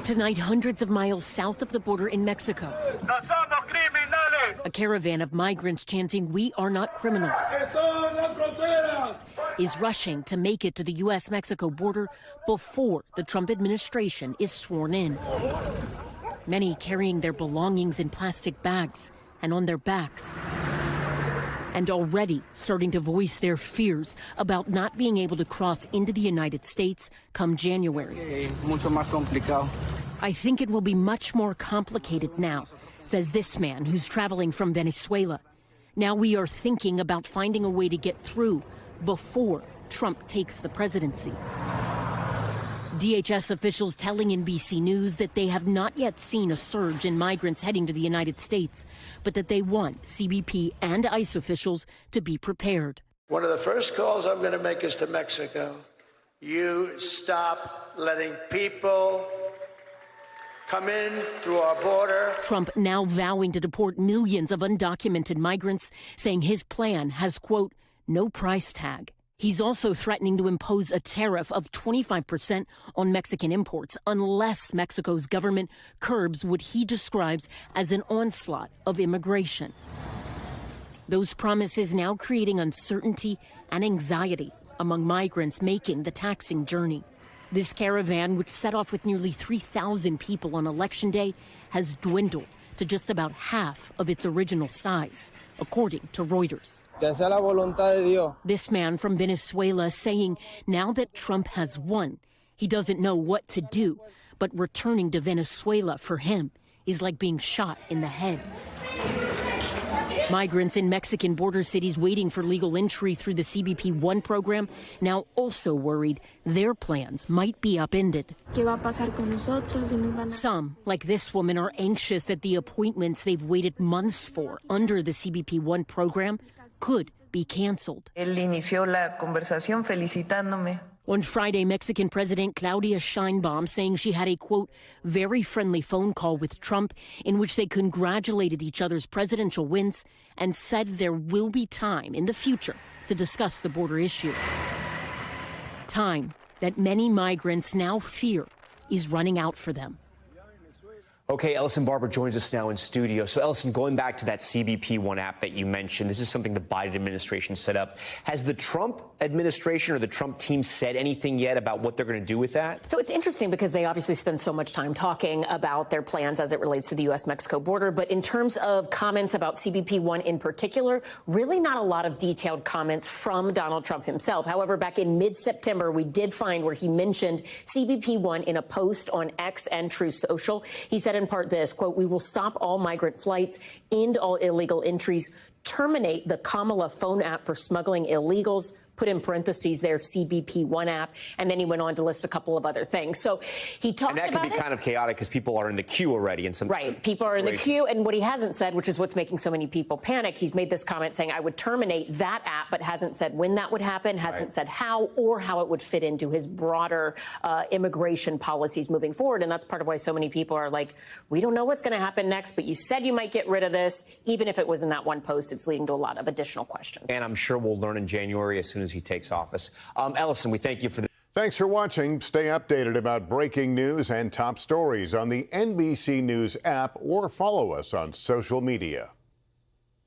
Tonight, hundreds of miles south of the border in Mexico, a caravan of migrants chanting, "We are not criminals," is rushing to make it to the U.S.-Mexico border before the Trump administration is sworn in. Many carrying their belongings in plastic bags and on their backs, and already starting to voice their fears about not being able to cross into the United States come January. "I think it will be much more complicated now," says this man who's traveling from Venezuela. "Now we are thinking about finding a way to get through before Trump takes the presidency." DHS officials telling NBC News that they have not yet seen a surge in migrants heading to the United States, but that they want CBP and ICE officials to be prepared. One of the first calls I'm going to make is to Mexico. You stop letting people come in through our border. Trump now vowing to deport millions of undocumented migrants, saying his plan has, quote, "no price tag." He's also threatening to impose a tariff of 25% on Mexican imports unless Mexico's government curbs what he describes as an onslaught of immigration. Those promises now creating uncertainty and anxiety among migrants making the taxing journey. This caravan, which set off with nearly 3,000 people on Election Day, has dwindled to just about half of its original size, according to Reuters. This man from Venezuela saying now that Trump has won, he doesn't know what to do, but returning to Venezuela for him is like being shot in the head. Migrants in Mexican border cities waiting for legal entry through the CBP One program now also worried their plans might be upended. Some, like this woman, are anxious that the appointments they've waited months for under the CBP One program could be canceled. Él inició la conversación felicitándome. On Friday, Mexican President Claudia Sheinbaum saying she had a, quote, very friendly phone call with Trump in which they congratulated each other's presidential wins and said there will be time in the future to discuss the border issue. Time that many migrants now fear is running out for them. Okay, Ellison Barber joins us now in studio. So, Ellison, going back to that CBP One app that you mentioned, this is something the Biden administration set up. Has the Trump administration or the Trump team said anything yet about what they're going to do with that? So it's interesting because they obviously spend so much time talking about their plans as it relates to the U.S.-Mexico border. But in terms of comments about CBP One in particular, really not a lot of detailed comments from Donald Trump himself. However, back in mid-September, we did find where he mentioned CBP One in a post on X and Truth Social. He said in part this, quote, "We will stop all migrant flights, end all illegal entries, terminate the Kamala phone app for smuggling illegals," put in parentheses there, CBP One app, and then he went on to list a couple of other things. So he talked about it. And that can be kind of chaotic because people are in the queue already in some Right, people are in the queue, and what he hasn't said, which is what's making so many people panic, he's made this comment saying, "I would terminate that app," but hasn't said when that would happen, hasn't said how or how it would fit into his broader immigration policies moving forward. And that's part of why so many people are like, we don't know what's going to happen next, but you said you might get rid of this. Even if it was in that one post, it's leading to a lot of additional questions. And I'm sure we'll learn in January as soon as he takes office. Ellison, we thank you for this. Thanks for watching. Stay updated about breaking news and top stories on the NBC News app or follow us on social media.